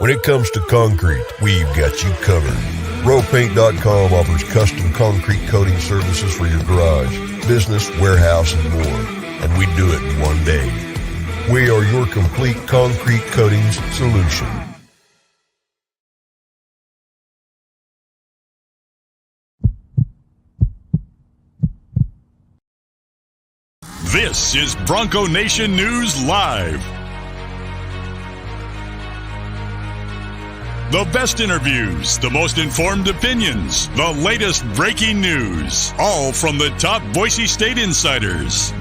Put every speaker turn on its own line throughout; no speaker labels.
When it comes to concrete, we've got you covered. RowPaint.com offers custom concrete coating services for your garage, business, warehouse, and more. And we do it in one day. We are your complete concrete coatings solution.
This is Bronco Nation News Live. The best interviews, the most informed opinions, the latest breaking news, all from the top Boise State insiders.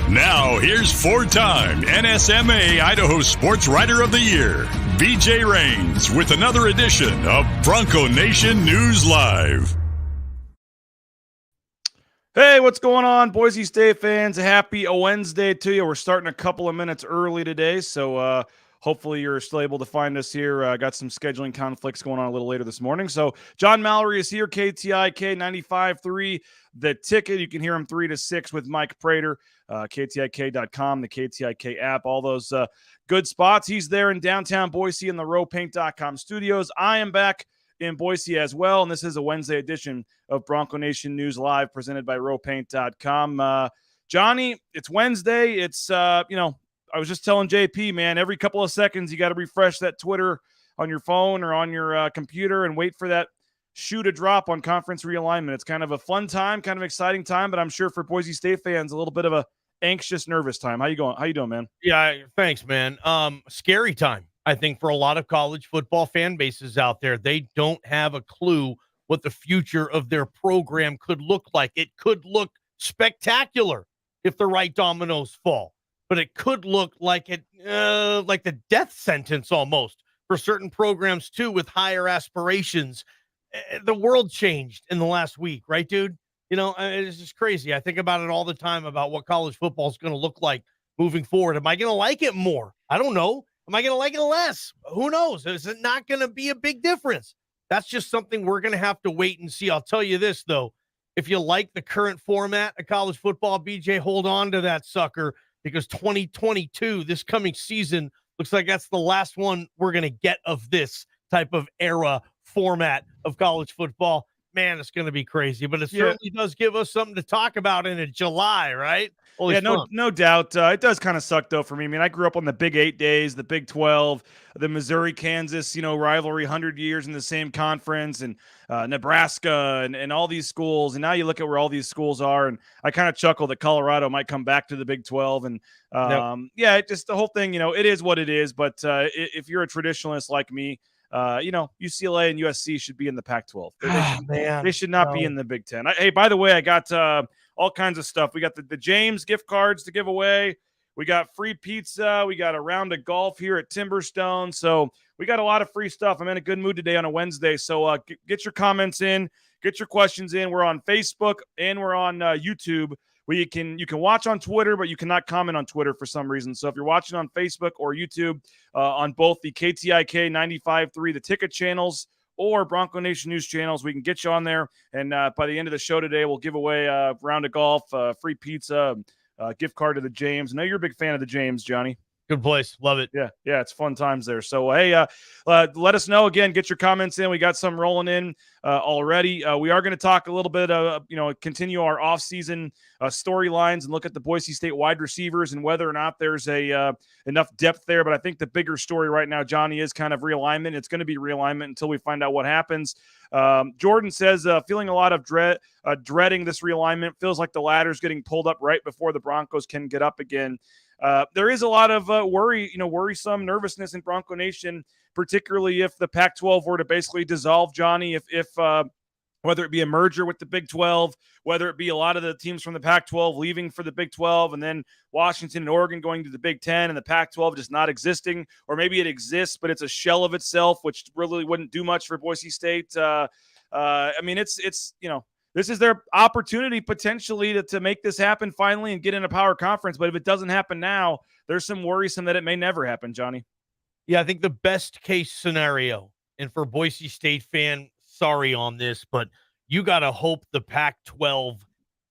Now, here's four-time NSMA Idaho Sports Writer of the Year, BJ Rains, with another edition of Bronco Nation News Live.
Hey, what's going on, Boise State fans? Happy Wednesday to you. We're starting a couple of minutes early today, so hopefully you're still able to find us here. Got some scheduling conflicts going on a little later this morning. So John Mallory is here, KTIK 95.3, The Ticket. You can hear him 3 to 6 with Mike Prater, KTIK.com, the KTIK app, all those good spots. He's there in downtown Boise in the RowPaint.com studios. I am back in Boise as well, and this is a Wednesday edition of Bronco Nation News Live presented by RowPaint.com. Johnny, it's Wednesday. It's, I was just telling JP, man, every couple of seconds you got to refresh that Twitter on your phone or on your computer and wait for that shoe to drop on conference realignment. It's kind of a fun time, kind of exciting time, but I'm sure for Boise State fans, a little bit of a anxious, nervous time. How you going? How you doing, man?
Yeah, thanks, man. Scary time, I think, for a lot of college football fan bases out there. They don't have a clue what the future of their program could look like. It could look spectacular if the right dominoes fall, but it could look like like the death sentence almost for certain programs too, with higher aspirations. The world changed in the last week, right, dude? It's just crazy. I think about it all the time about what college football is going to look like moving forward. Am I going to like it more? I don't know. Am I going to like it less? Who knows? Is it not going to be a big difference? That's just something we're going to have to wait and see. I'll tell you this, though. If you like the current format of college football, BJ, hold on to that sucker, because 2022, this coming season, looks like that's the last one we're going to get of this type of era format of college football. Man, it's going to be crazy, but it certainly does give us something to talk about in July, right?
Yeah, no doubt. It does kind of suck, though, for me. I mean, I grew up on the Big 8 days, the Big 12, the Missouri-Kansas, rivalry, 100 years in the same conference, and Nebraska and all these schools. And now you look at where all these schools are, and I kind of chuckle that Colorado might come back to the Big 12. And, just the whole thing, it is what it is. But if you're a traditionalist like me, UCLA and USC should be in the Pac-12. They should not be in the Big 10. Hey, by the way, I got all kinds of stuff. We got the James gift cards to give away. We got free pizza. We got a round of golf here at Timberstone. So we got a lot of free stuff. I'm in a good mood today on a Wednesday. So get your comments in, get your questions in. We're on Facebook and we're on YouTube. You can watch on Twitter, but you cannot comment on Twitter for some reason. So if you're watching on Facebook or YouTube, on both the KTIK 95.3, the Ticket channels, or Bronco Nation News channels, we can get you on there. And by the end of the show today, we'll give away a round of golf, free pizza, gift card to the James. I know you're a big fan of the James, Johnny.
Good place. Love it.
Yeah, it's fun times there. So, hey, let us know. Again, get your comments in. We got some rolling in already. We are going to talk a little bit, continue our offseason storylines and look at the Boise State wide receivers and whether or not there's enough depth there. But I think the bigger story right now, Johnny, is kind of realignment. It's going to be realignment until we find out what happens. Jordan says, feeling a lot of dreading this realignment. Feels like the ladder's getting pulled up right before the Broncos can get up again. There is a lot of worrisome nervousness in Bronco Nation, particularly if the Pac-12 were to basically dissolve, Johnny, if whether it be a merger with the Big 12, whether it be a lot of the teams from the Pac-12 leaving for the Big 12, and then Washington and Oregon going to the Big 10 and the Pac-12 just not existing, or maybe it exists, but it's a shell of itself, which really wouldn't do much for Boise State. This is their opportunity potentially to make this happen finally and get in a power conference. But if it doesn't happen now, there's some worrisome that it may never happen, Johnny.
Yeah, I think the best case scenario, and for Boise State fan, sorry on this, but you got to hope the Pac-12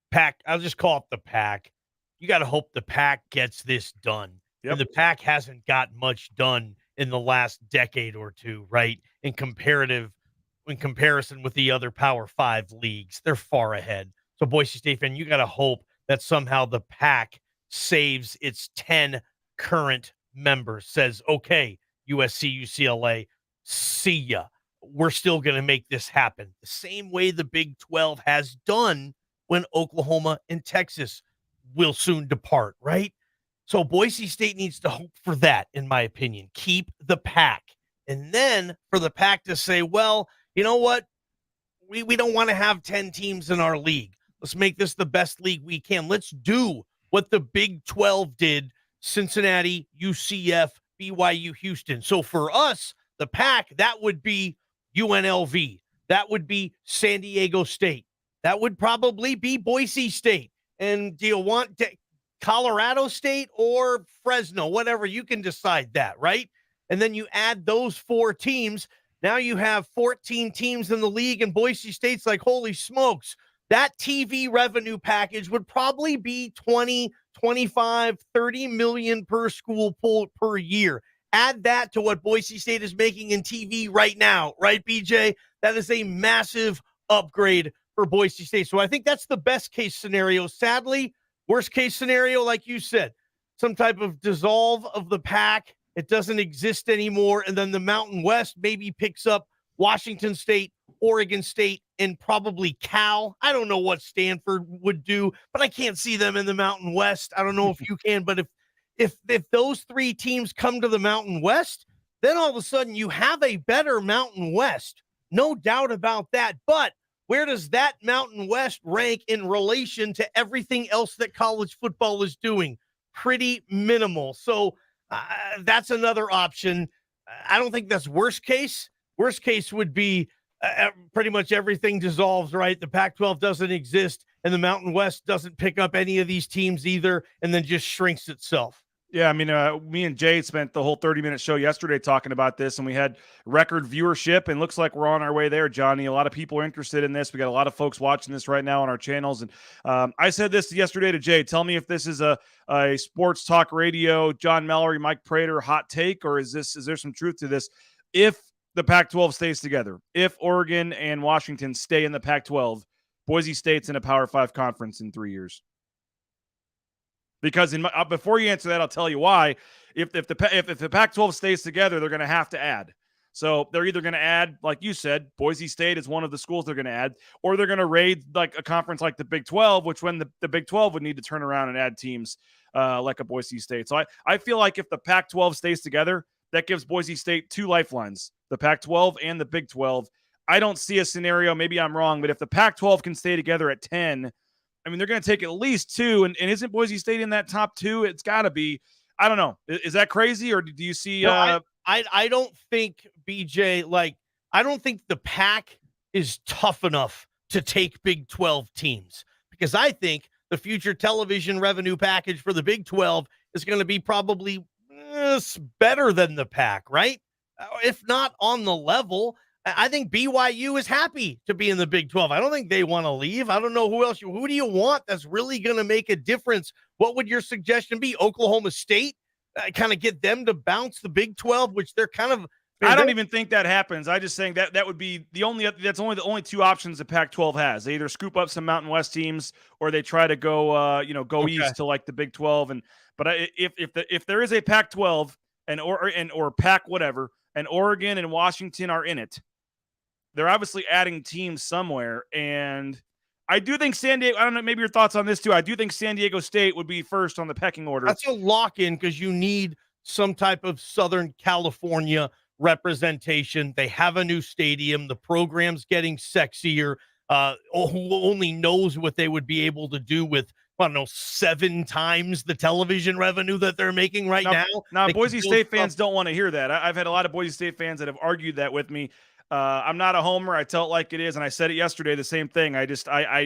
pack, I'll just call it the pack. You got to hope the pack gets this done.
Yep.
And the pack hasn't got much done in the last decade or two, right? In comparison with the other Power 5 leagues, they're far ahead. So Boise State fan, you got to hope that somehow the pack saves its 10 current members, says, okay, USC, UCLA, see ya. We're still going to make this happen. The same way the Big 12 has done when Oklahoma and Texas will soon depart, right? So Boise State needs to hope for that, in my opinion. Keep the pack. And then for the pack to say, well, you know what? We don't want to have 10 teams in our league. Let's make this the best league we can. Let's do what the Big 12 did, Cincinnati, UCF, BYU, Houston. So for us, the pack, that would be UNLV. That would be San Diego State. That would probably be Boise State. And do you want Colorado State or Fresno? Whatever, you can decide that, right? And then you add those 4 teams. Now you have 14 teams in the league, and Boise State's like, holy smokes. That TV revenue package would probably be 20, 25, 30 million per school per year. Add that to what Boise State is making in TV right now, right, BJ? That is a massive upgrade for Boise State. So I think that's the best case scenario. Sadly, worst case scenario, like you said, some type of dissolve of the pack. It doesn't exist anymore. And then the Mountain West maybe picks up Washington State, Oregon State, and probably Cal. I don't know what Stanford would do, but I can't see them in the Mountain West. I don't know if you can, but if those 3 teams come to the Mountain West, then all of a sudden you have a better Mountain West. No doubt about that. But where does that Mountain West rank in relation to everything else that college football is doing? Pretty minimal. So that's another option. I don't think that's worst case. Worst case would be pretty much everything dissolves, right? The Pac-12 doesn't exist, and the Mountain West doesn't pick up any of these teams either, and then just shrinks itself.
Yeah, I mean, me and Jay spent the whole 30-minute show yesterday talking about this, and we had record viewership, and looks like we're on our way there, Johnny. A lot of people are interested in this. We got a lot of folks watching this right now on our channels, and I said this yesterday to Jay. Tell me if this is a sports talk radio, John Mallory, Mike Prater hot take, or is there some truth to this? If the Pac-12 stays together, if Oregon and Washington stay in the Pac-12, Boise State's in a Power 5 conference in 3 years. Because before you answer that, I'll tell you why. If the Pac-12 stays together, they're going to have to add. So they're either going to add, like you said, Boise State is one of the schools they're going to add, or they're going to raid like a conference like the Big 12, which when the Big 12 would need to turn around and add teams like a Boise State. So I feel like if the Pac-12 stays together, that gives Boise State 2 lifelines, the Pac-12 and the Big 12. I don't see a scenario, maybe I'm wrong, but if the Pac-12 can stay together at 10, I mean, they're going to take at least 2, and isn't Boise State in that top 2? It's got to be. I don't know. Is that crazy, or do you see?
No, I don't think, BJ, I don't think the pack is tough enough to take Big 12 teams, because I think the future television revenue package for the Big 12 is going to be probably better than the pack, right? If not on the level. I think BYU is happy to be in the Big 12. I don't think they want to leave. I don't know who do you want that's really going to make a difference? What would your suggestion be? Oklahoma State? Kind of get them to bounce the Big 12, which they're kind of.
I don't even think that happens. I just saying that would be the only 2 options the Pac-12 has. They either scoop up some Mountain West teams, or they try to go east to like the Big 12. But if there is a Pac-12 or Pac whatever, and Oregon and Washington are in it, they're obviously adding teams somewhere. And I do think San Diego, I don't know, maybe your thoughts on this too. I do think San Diego State would be first on the pecking order.
That's a lock-in, because you need some type of Southern California representation. They have a new stadium. The program's getting sexier. Who only knows what they would be able to do with, I don't know, 7 times the television revenue that they're making right now.
Now, Boise State fans don't want to hear that. I've had a lot of Boise State fans that have argued that with me. I'm not a homer. I tell it like it is, and I said it yesterday. The same thing. I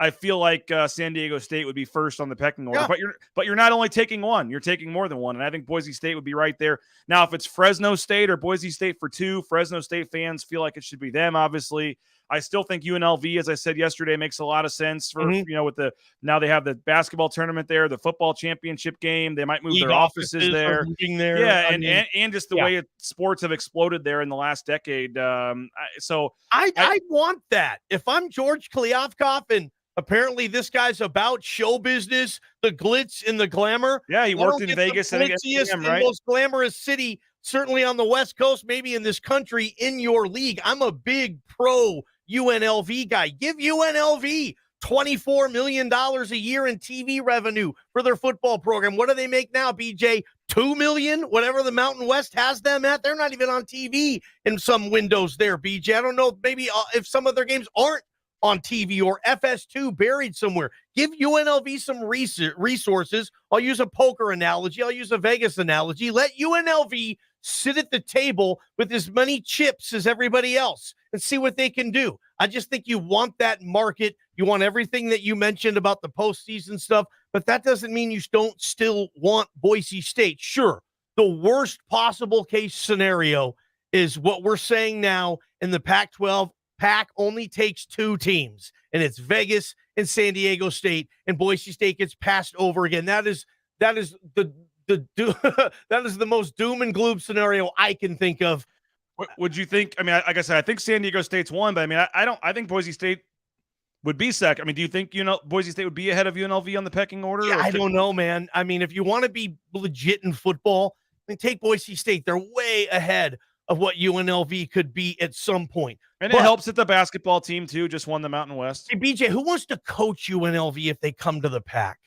I feel like San Diego State would be first on the pecking order.
Yeah.
But you're not only taking one, you're taking more than one. And I think Boise State would be right there. Now, if it's Fresno State or Boise State for 2, Fresno State fans feel like it should be them, obviously. I still think UNLV, as I said yesterday, makes a lot of sense for, with now they have the basketball tournament there, the football championship game. They might move their offices there.
There.
Yeah, and just the way sports have exploded there in the last decade. I
want that. If I'm George Kliavkoff, and apparently this guy's about show business, the glitz and the glamour.
Yeah, he worked in Vegas and
right? Most glamorous city, certainly on the West Coast, maybe in this country, in your league. I'm a big pro UNLV guy. Give UNLV $24 million a year in TV revenue for their football program. What do they make now, BJ? $2 million? Whatever the Mountain West has them at. They're not even on TV in some windows there, BJ. I don't know, maybe if some of their games aren't on TV or FS2 buried somewhere. Give UNLV some resources. I'll use a poker analogy. I'll use a Vegas analogy. Let UNLV sit at the table with as many chips as everybody else and see what they can do. I just think you want that market. You want everything that you mentioned about the postseason stuff, but that doesn't mean you don't still want Boise State. Sure, the worst possible case scenario is what we're saying now in the Pac-12. Pac only takes 2 teams, and it's Vegas and San Diego State, and Boise State gets passed over again. That is the that is the most doom and gloom scenario I can think of.
What would you think? I mean, like I said, I think San Diego State's one, but I mean, I think Boise State would be second. I mean, do you think Boise State would be ahead of UNLV on the pecking order?
Yeah, I don't know, man. I mean, if you want to be legit in football, I mean, take Boise State. They're way ahead of what UNLV could be at some point.
And it helps that the basketball team, too, just won the Mountain West.
Hey, BJ, who wants to coach UNLV if they come to the Pac?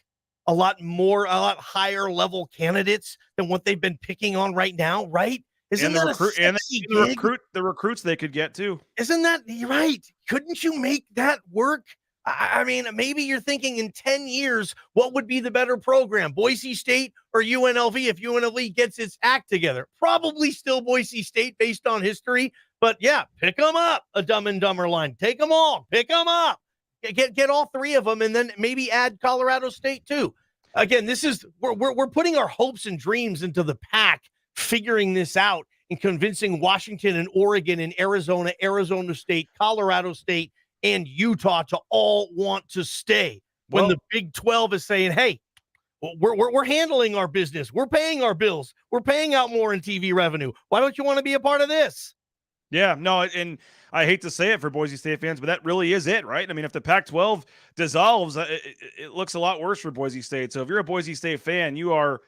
A lot higher level candidates than what they've been picking on right now, right? Isn't that
the recruits they could get, too?
Isn't that right? Couldn't you make that work? I mean, maybe you're thinking in 10 years, what would be the better program, Boise State or UNLV if UNLV gets its act together? Probably still Boise State based on history. But yeah, pick them up, a Dumb and Dumber line. Take them all. Pick them up. Get all 3 of them, and then maybe add Colorado State too. Again, we're putting our hopes and dreams into the Pac, figuring this out and convincing Washington and Oregon and Arizona State, Colorado State, and Utah to all want to stay. When the Big 12 is saying, hey, we're handling our business. We're paying our bills. We're paying out more in TV revenue. Why don't you want to be a part of this?
Yeah, no, and I hate to say it for Boise State fans, but that really is it, right? I mean, if the Pac-12 dissolves, it looks a lot worse for Boise State. So if you're a Boise State fan, you are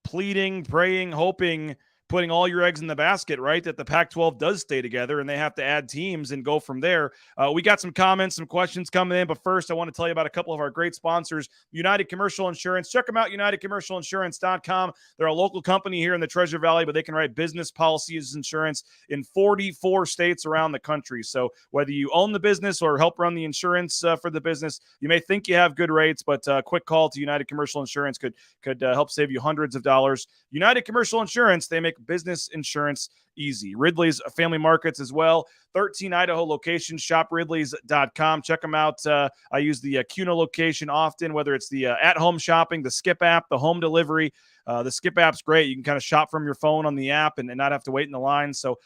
pleading, praying, hoping, putting all your eggs in the basket, right, that the Pac-12 does stay together and they have to add teams and go from there. We got some comments, some questions coming in, but first I want to tell you about a couple of our great sponsors, United Commercial Insurance. Check them out, UnitedCommercialInsurance.com. They're a local company here in the Treasure Valley, but they can write business policies insurance in 44 states around the country. So whether you own the business or help run the insurance for the business, you may think you have good rates, but a quick call to United Commercial Insurance could help save you hundreds of dollars. United Commercial Insurance, they make business insurance easy. Ridley's Family Markets as well. 13 Idaho locations. Shop Ridleys.com. Check them out. I use the CUNA location often, whether it's the at-home shopping, the Skip app, the home delivery. The Skip app's great. You can kind of shop from your phone on the app and not have to wait in the line. So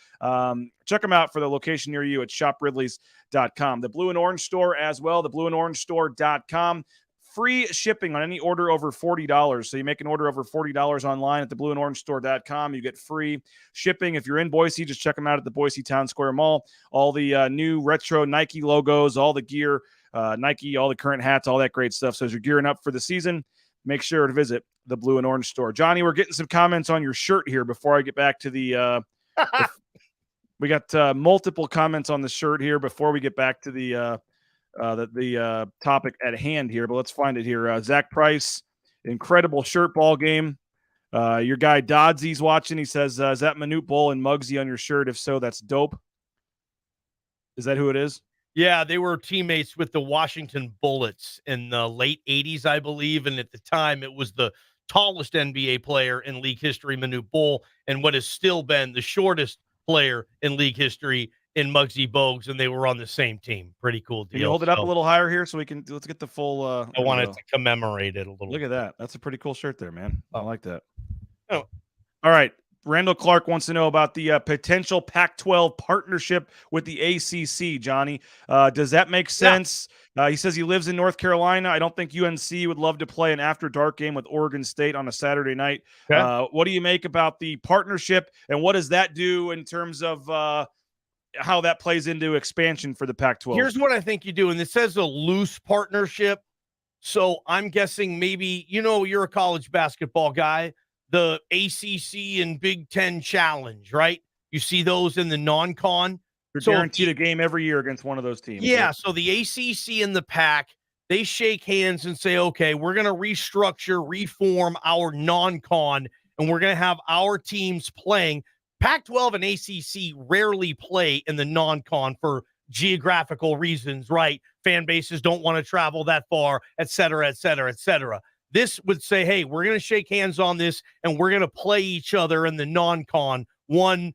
check them out for the location near you at shopridleys.com. The Blue and Orange Store as well, the blueandorangestore.com. Free shipping on any order over $40. So you make an order over $40 online at theblueandorangestore.com. You get free shipping. If you're in Boise, just check them out at the Boise Town Square Mall. All the new retro Nike logos, all the gear, Nike, all the current hats, all that great stuff. So as you're gearing up for the season, make sure to visit the Blue and Orange Store. Johnny, we're getting some comments on your shirt here before I get back to the we got multiple comments on the shirt here before we get back to the topic at hand here, but let's find it here. Zach Price, incredible shirt ball game. Your guy Dodsey's watching. He says, is that Manute Bull and Muggsy on your shirt? If so, that's dope. Is that who it is?
Yeah, they were teammates with the Washington Bullets in the late 80s, I believe. And at the time, it was the tallest NBA player in league history, Manute Bull, and what has still been the shortest player in league history in Muggsy Bogues, and they were on the same team. Pretty cool deal.
Can you hold it up a little higher here so let's get the full.
I wanted to commemorate it a little.
Look at that. That's a pretty cool shirt there, man. I like that.
Oh.
All right. Randall Clark wants to know about the potential Pac-12 partnership with the ACC, Johnny. Does that make sense? Yeah. He says he lives in North Carolina. I don't think UNC would love to play an after-dark game with Oregon State on a Saturday night. Okay. What do you make about the partnership, and what does that do in terms of how that plays into expansion for the Pac-12?
Here's what I think you do, and it says a loose partnership. So I'm guessing maybe, you're a college basketball guy. The ACC and Big Ten Challenge, right? You see those in the non-con.
You're guaranteed a game every year against one of those teams.
Yeah, right? So the ACC and the Pac, they shake hands and say, okay, we're going to restructure, reform our non-con, and we're going to have our teams playing. Pac-12 and ACC rarely play in the non-con for geographical reasons, right? Fan bases don't want to travel that far, et cetera, et cetera, et cetera. This would say, hey, we're going to shake hands on this, and we're going to play each other in the non-con. One,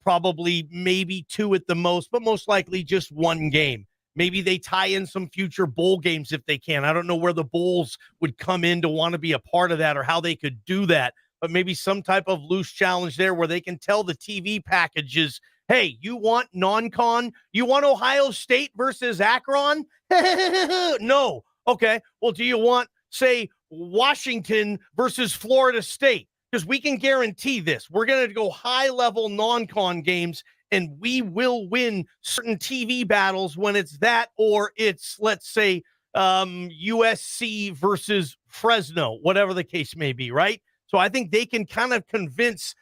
probably maybe two at the most, but most likely just one game. Maybe they tie in some future bowl games if they can. I don't know where the Bulls would come in to want to be a part of that or how they could do that, but maybe some type of loose challenge there where they can tell the TV packages, hey, you want non-con? You want Ohio State versus Akron? No. Okay. Well, do you want, say, Washington versus Florida State? Because we can guarantee this. We're going to go high-level non-con games, and we will win certain TV battles when it's that, or it's, let's say, USC versus Fresno, whatever the case may be, right? So I think they can kind of convince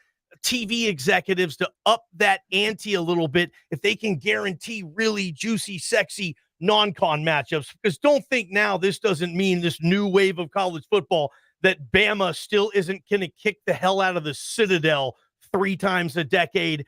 TV executives to up that ante a little bit if they can guarantee really juicy, sexy non-con matchups. Because don't think now this doesn't mean this new wave of college football that Bama still isn't going to kick the hell out of the Citadel 3 times a decade,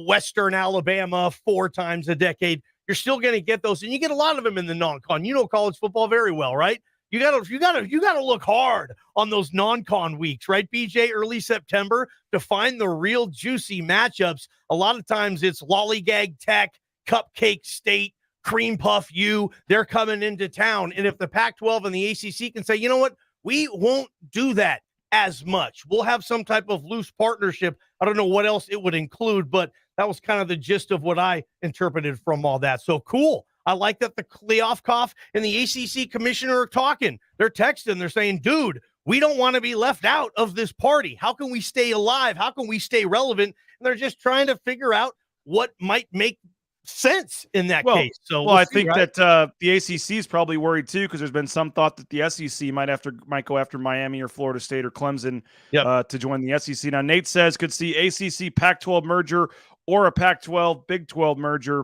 Western Alabama 4 times a decade. You're still going to get those, and you get a lot of them in the non-con. You know college football very well, right? You gotta look hard on those non-con weeks, right, BJ? Early September to find the real juicy matchups. A lot of times it's Lollygag Tech, Cupcake State, Cream Puff U. They're coming into town, and if the Pac-12 and the ACC can say, you know what, we won't do that as much. We'll have some type of loose partnership. I don't know what else it would include, but that was kind of the gist of what I interpreted from all that. So cool. I like that the Kleofkoff and the ACC commissioner are talking. They're texting. They're saying, dude, we don't want to be left out of this party. How can we stay alive? How can we stay relevant? And they're just trying to figure out what might make sense in that case. So
I think that the ACC is probably worried too, because there's been some thought that the SEC might go after Miami or Florida State or Clemson to join the SEC. Now, Nate says could see ACC Pac-12 merger or a Pac-12 Big 12 merger.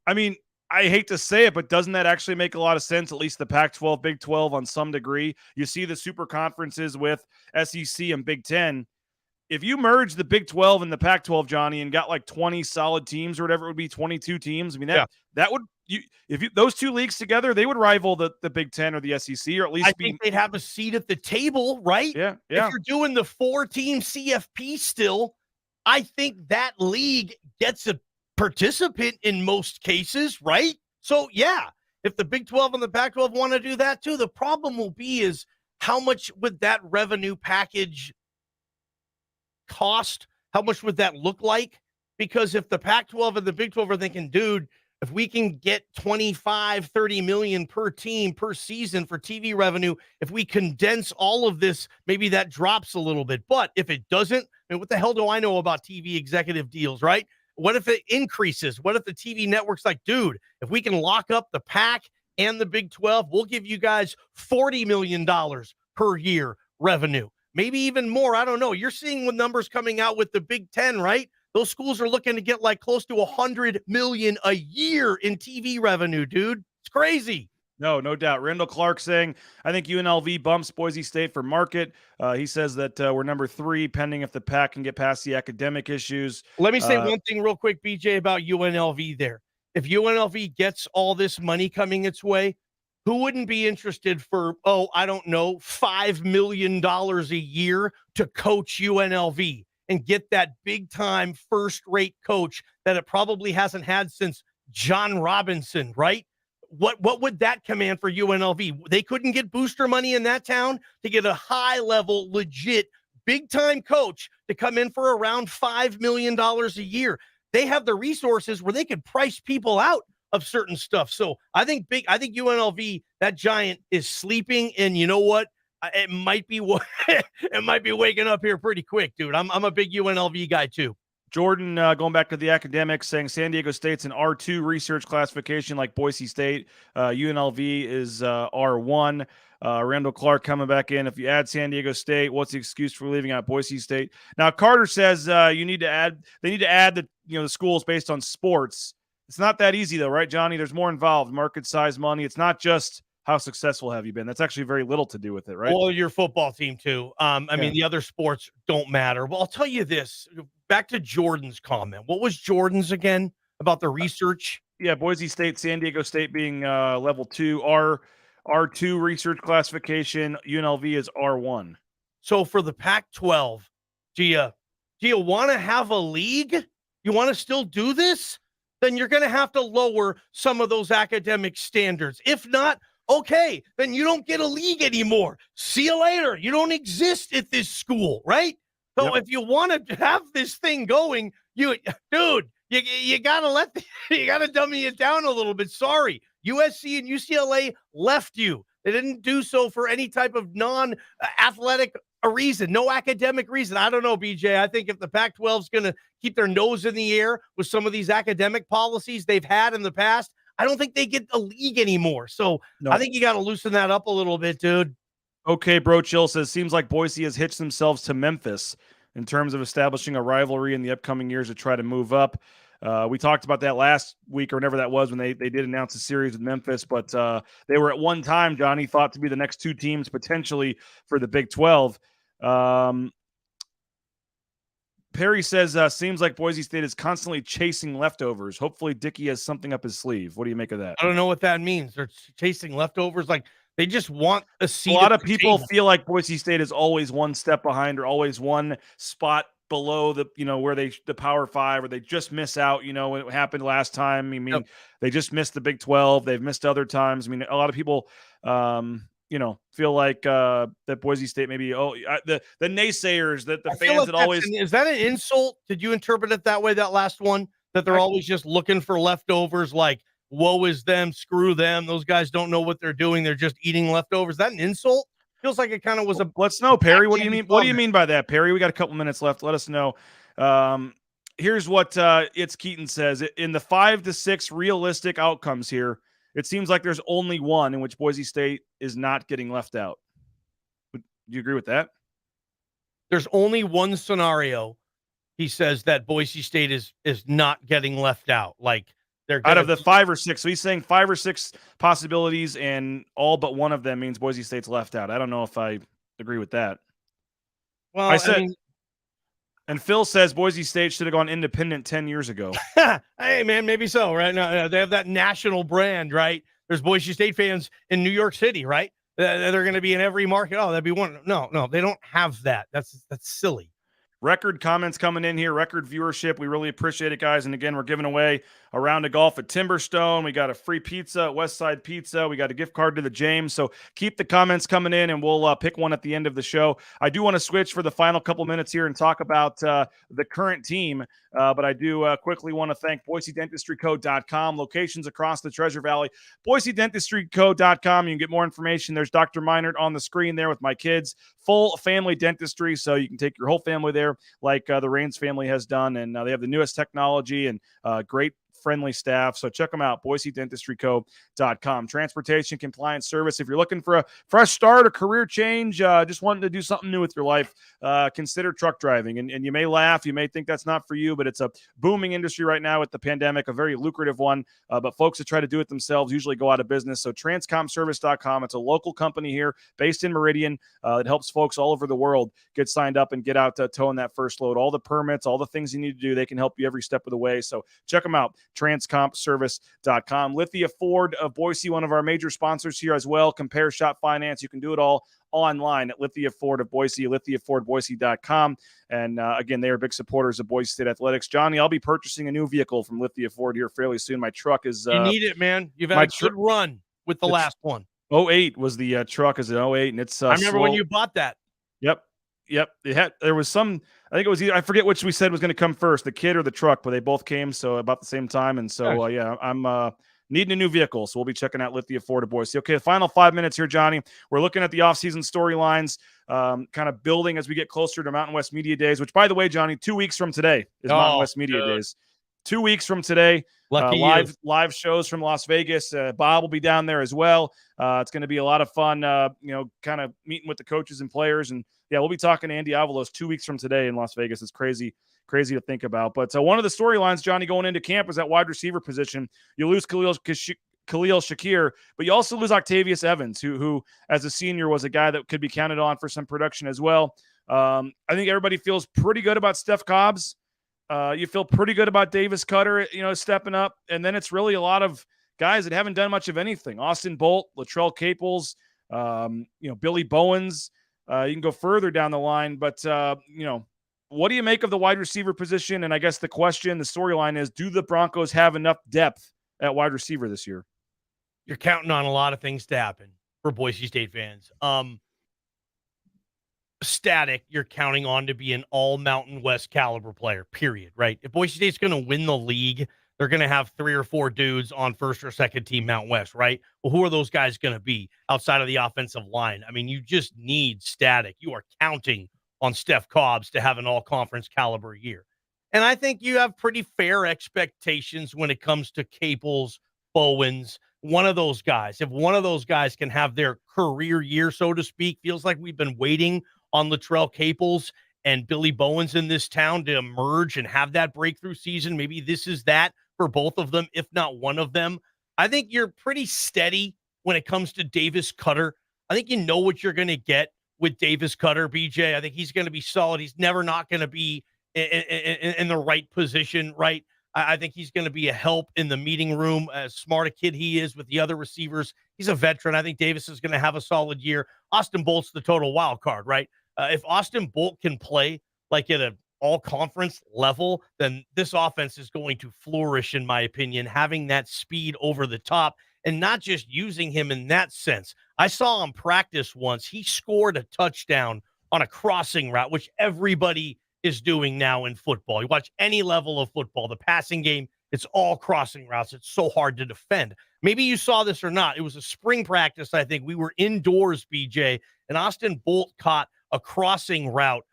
I mean, I hate to say it, but doesn't that actually make a lot of sense? At least the Pac-12, Big 12 on some degree. You see the super conferences with SEC and Big 10. If you merge the Big 12 and the Pac-12, Johnny, and got like 20 solid teams or whatever it would be, 22 teams. I mean, that would those two leagues together, they would rival the Big 10 or the SEC, or at least
I think they'd have a seat at the table, right?
Yeah.
If you're doing the 4-team CFP still, I think that league gets a participant in most cases, right? So yeah, if the Big 12 and the Pac-12 want to do that too, the problem will be is how much would that revenue package cost? How much would that look like? Because if the Pac-12 and the Big 12 are thinking, dude, if we can get 25, 30 million per team per season for TV revenue, if we condense all of this, maybe that drops a little bit. But if it doesn't, I mean, what the hell do I know about TV executive deals, right? What if it increases? What if the TV network's like, dude, if we can lock up the Pac and the Big 12, we'll give you guys $40 million per year revenue. Maybe even more. I don't know. You're seeing with numbers coming out with the Big 10, right? Those schools are looking to get like close to $100 million a year in TV revenue, dude. It's crazy.
No doubt. Randall Clark saying, I think UNLV bumps Boise State for market. He says that we're number 3, pending if the Pac can get past the academic issues.
Let me say one thing real quick, BJ, about UNLV there. If UNLV gets all this money coming its way, who wouldn't be interested for, I don't know, $5 million a year to coach UNLV? and get that big-time first-rate coach that it probably hasn't had since John Robinson, right? What would that command for UNLV? They couldn't get booster money in that town to get a high-level, legit, big-time coach to come in for around $5 million a year. They have the resources where they could price people out of certain stuff. So I think UNLV, that giant, is sleeping, and you know what? It might be it might be waking up here pretty quick, dude. I'm a big UNLV guy too.
Jordan, going back to the academics, saying San Diego State's an R2 research classification like Boise State. UNLV is R1. Randall Clark coming back in. If you add San Diego State, what's the excuse for leaving out Boise State? Now, Carter says they need to add the schools based on sports. It's not that easy though, right, Johnny? There's more involved, market size, money. It's not just how successful have you been. That's actually very little to do with it, right?
Well, your football team too. I mean, the other sports don't matter. Well, I'll tell you this. Back to Jordan's comment. What was Jordan's again about the research?
Yeah, Boise State, San Diego State being level 2, R2 research classification. UNLV is R1.
So for the Pac-12, do you want to have a league? You want to still do this? Then you're going to have to lower some of those academic standards. If not, okay, then you don't get a league anymore. See you later. You don't exist at this school, right? So if you want to have this thing going, you gotta you gotta dummy it down a little bit. Sorry, USC and UCLA left you. They didn't do so for any type of non-athletic reason, no academic reason. I don't know, BJ. I think if the Pac-12 is going to keep their nose in the air with some of these academic policies they've had in the past, I don't think they get a league anymore. So I think you got to loosen that up a little bit, dude.
Okay, Bro Chill says, seems like Boise has hitched themselves to Memphis in terms of establishing a rivalry in the upcoming years to try to move up. We talked about that last week or whenever that was when they did announce a series with Memphis, but they were at one time, Johnny, thought to be the next two teams potentially for the Big 12. Perry says, seems like Boise State is constantly chasing leftovers. Hopefully Dickey has something up his sleeve. What do you make of that?
I don't know what that means. They're chasing levtovers. Like, they just want a seat.
A lot of people feel like Boise State is always one step behind or always one spot below the, where the Power Five, or they just miss out, when it happened last time. I mean, They just missed the Big 12. They've missed other times. I mean, a lot of people, feel like that Boise State maybe, the naysayers, that the fans that always.
Is that an insult? Did you interpret it that way, that last one? That they're always just looking for leftovers, like, woe is them, screw them. Those guys don't know what they're doing. They're just eating leftovers. Is that an insult? Feels like it kind of was a.
Let's know, Perry. What do you mean? What do you mean by that, Perry? We got a couple minutes left. Let us know. Here's what It's Keaton says. In the 5 to 6 realistic outcomes here, it seems like there's only one in which Boise State is not getting left out. Do you agree with that?
There's only one scenario, he says, that Boise State is not getting left out. Like, they're
out of the 5 or 6. So he's saying 5 or 6 possibilities, and all but one of them means Boise State's left out. I don't know if I agree with that.
Well,
I said, and Phil says Boise State should have gone independent 10 years ago.
Hey, man, maybe so, right? Now they have that national brand, right? There's Boise State fans in New York City, right? They're going to be in every market. Oh, that'd be one. No, they don't have that. That's silly.
Record comments coming in here, record viewership. We really appreciate it, guys. And again, we're giving away a round of golf at Timberstone. We got a free pizza at Westside Pizza. We got a gift card to the James. So keep the comments coming in, and we'll pick one at the end of the show. I do want to switch for the final couple minutes here and talk about the current team. But I do quickly want to thank BoiseDentistryCo.com, locations across the Treasure Valley. BoiseDentistryCo.com. You can get more information. There's Dr. Meinert on the screen there with my kids. Full family dentistry, so you can take your whole family there like the Rains family has done. And they have the newest technology and great friendly staff. So check them out, BoiseDentistryCo.com. Transportation compliance service. If you're looking for a fresh start, a career change, just wanting to do something new with your life, consider truck driving. And you may laugh, you may think that's not for you, but it's a booming industry right now with the pandemic, a very lucrative one. But folks that try to do it themselves usually go out of business. So transcomservice.com. It's a local company here based in Meridian. It helps folks all over the world get signed up and get out towing that first load. All the permits, all the things you need to do, they can help you every step of the way. So check them out. transcompservice.com. Lithia Ford of Boise, one of our major sponsors here as well. Compare, shop, finance. You can do it all online at Lithia Ford of Boise, lithiafordboise.com. And again, they are big supporters of Boise State Athletics. Johnny, I'll be purchasing a new vehicle from Lithia Ford here fairly soon. My truck is...
you need it, man. You've had a good run with the last one.
08 was the truck, is an 08, and it's
I remember when you bought that.
Yep. There was some, I think it was either, I forget which we said was going to come first, the kid or the truck, but they both came so about the same time. And so, I'm needing a new vehicle. So we'll be checking out Lithia Ford of Boise. Okay, the final 5 minutes here, Johnny. We're looking at the offseason storylines, kind of building as we get closer to Mountain West Media Days, which, by the way, Johnny, 2 weeks from today is Mountain West Media Days. 2 weeks from today. Live shows from Las Vegas. Bob will be down there as well. It's going to be a lot of fun, kind of meeting with the coaches and players. And yeah, we'll be talking to Andy Avalos 2 weeks from today in Las Vegas. It's crazy to think about. But one of the storylines, Johnny, going into camp is that wide receiver position. You lose Khalil Shakir, but you also lose Octavius Evans, who as a senior was a guy that could be counted on for some production as well. I think everybody feels pretty good about Steph Cobbs. You feel pretty good about Davis Cutter, stepping up. And then it's really a lot of guys that haven't done much of anything. Austin Bolt, Latrell Caples, Billy Bowens. You can go further down the line. But, what do you make of the wide receiver position? And I guess the storyline is, do the Broncos have enough depth at wide receiver this year?
You're counting on a lot of things to happen for Boise State fans. Static, you're counting on to be an all Mountain West caliber player, period, right? If Boise State's going to win the league, they're going to have 3 or 4 dudes on first or second team Mountain West, right? Well, who are those guys going to be outside of the offensive line? I mean, you just need static. You are counting on Steph Cobbs to have an all-conference caliber year. And I think you have pretty fair expectations when it comes to Caples, Bowens, one of those guys. If one of those guys can have their career year, so to speak, feels like we've been waiting on Latrell Caples and Billy Bowens in this town to emerge and have that breakthrough season. Maybe this is that for both of them, if not one of them. I think you're pretty steady when it comes to Davis Cutter. I think you know what you're going to get with Davis Cutter, BJ. I think he's going to be solid. He's never not going to be in the right position, right? I think he's going to be a help in the meeting room, as smart a kid he is with the other receivers. He's a veteran. I think Davis is going to have a solid year. Austin Bolt's the total wild card, right? If Austin Bolt can play like at an all-conference level, then this offense is going to flourish, in my opinion, having that speed over the top and not just using him in that sense. I saw him practice once. He scored a touchdown on a crossing route, which everybody is doing now in football. You watch any level of football, the passing game, it's all crossing routes. It's so hard to defend. Maybe you saw this or not. It was a spring practice, I think. We were indoors, BJ, and Austin Bolt caught a crossing route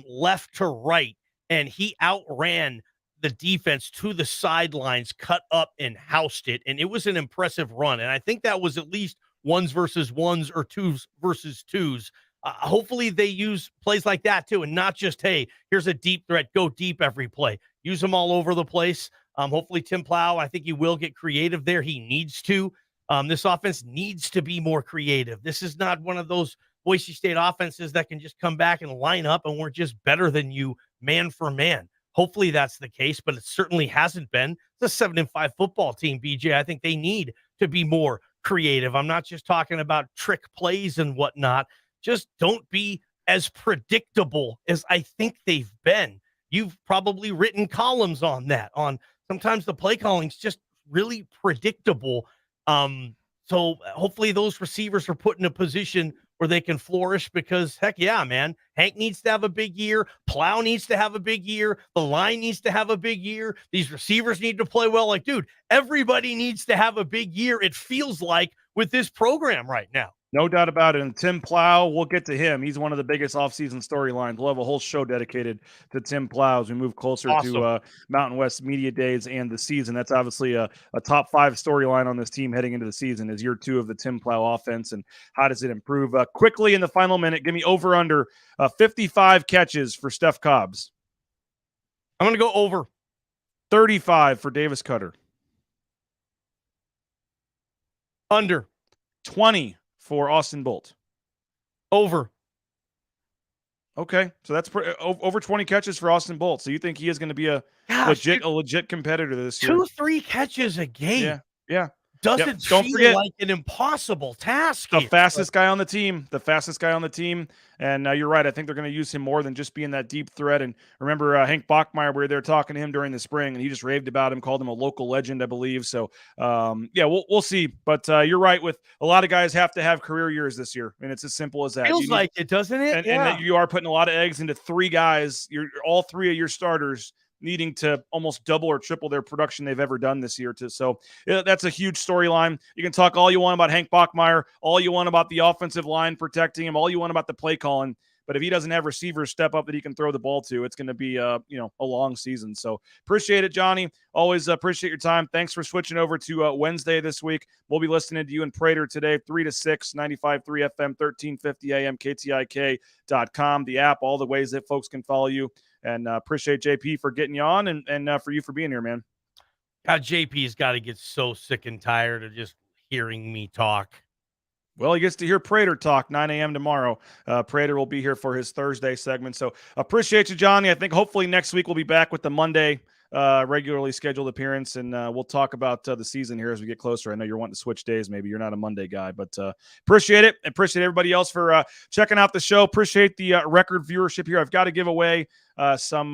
left to right, and he outran the defense to the sidelines, cut up and housed it, and it was an impressive run. And I think that was at least 1s versus 1s or 2s versus 2s. Hopefully they use plays like that too, and not just, hey, here's a deep threat, go deep every play. Use them all over the place. Hopefully Tim Plow, I think he will get creative there. He needs to. This offense needs to be more creative. This is not one of those Boise State offenses that can just come back and line up and we're just better than you man for man. Hopefully that's the case, but it certainly hasn't been. It's a 7-5 football team, BJ. I think they need to be more creative. I'm not just talking about trick plays and whatnot. Just don't be as predictable as I think they've been. You've probably written columns on that, on sometimes the play calling's just really predictable. So hopefully those receivers are put in a position where they can flourish because, heck yeah, man, Hank needs to have a big year. Plow needs to have a big year. The line needs to have a big year. These receivers need to play well. Like, dude, everybody needs to have a big year, it feels like, with this program right now.
No doubt about it. And Tim Plow, we'll get to him. He's one of the biggest offseason storylines. We'll have a whole show dedicated to Tim Plow as we move closer to Mountain West Media Days and the season. That's obviously a top 5 storyline on this team heading into the season is year 2 of the Tim Plow offense and how does it improve. Quickly in the final minute, give me over under 55 catches for Steph Cobbs.
I'm going to go over.
35 for Davis Cutter.
Under.
20 for Austin Bolt.
Over.
Okay, so that's over 20 catches for Austin Bolt. So you think he is going to be a
Gosh,
legit competitor this year?
2-3 catches a game
Yeah, yeah. Yep.
doesn't
Don't
feel
forget,
like an impossible task
the
here.
fastest guy on the team, and you're right. I think they're going to use him more than just being that deep threat. And remember, Hank Bachmeier, we were there talking to him during the spring, and he just raved about him, called him a local legend, I believe. So, yeah, we'll see. But you're right. With a lot of guys have to have career years this year, and it's as simple as that.
Feels like it, doesn't it?
And that you are putting a lot of eggs into three guys. You're all three of your starters needing to almost double or triple their production they've ever done this year. So that's a huge storyline. You can talk all you want about Hank Bachmeier, all you want about the offensive line protecting him, all you want about the play calling. But if he doesn't have receivers step up that he can throw the ball to, it's going to be a long season. So appreciate it, Johnny. Always appreciate your time. Thanks for switching over to Wednesday this week. We'll be listening to you and Prater today, 3 to 6, 95.3 FM, 1350 AM, KTIK.com, the app, all the ways that folks can follow you. And appreciate JP for getting you on and for you for being here, man.
God, JP's got to get so sick and tired of just hearing me talk.
Well, he gets to hear Prater talk 9 a.m. tomorrow. Prater will be here for his Thursday segment. So appreciate you, Johnny. I think hopefully next week we'll be back with the Monday regularly scheduled appearance, and we'll talk about the season here as we get closer. I know you're wanting to switch days. Maybe you're not a Monday guy, but appreciate it. Appreciate everybody else for checking out the show. Appreciate the record viewership here. I've got to give away some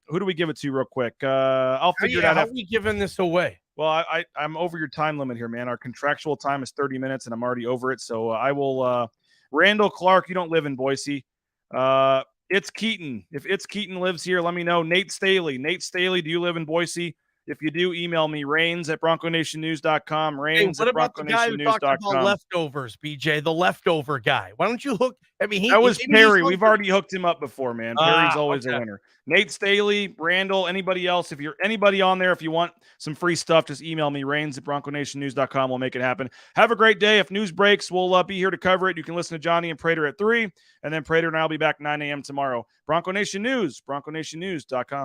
who do we give it to real quick? I'll figure it out.
How are we giving this away?
Well, I'm over your time limit here, man. Our contractual time is 30 minutes, and I'm already over it. So I will Randall Clark, you don't live in Boise. It's Keaton. If It's Keaton lives here, let me know. Nate Staley, do you live in Boise? If you do, email me, Rains@BroncoNationNews.com.
What about the guy who talked about leftovers, BJ? The leftover guy. Why don't you hook? I mean,
that was Perry. We've already hooked him up before, man. Perry's always a winner. Nate Staley, Randall, anybody else. If you're anybody on there, if you want some free stuff, just email me, Rains@BroncoNationNews.com. We'll make it happen. Have a great day. If news breaks, we'll be here to cover it. You can listen to Johnny and Prater at 3, and then Prater and I will be back 9 a.m. tomorrow. Bronco Nation News, BroncoNationNews.com.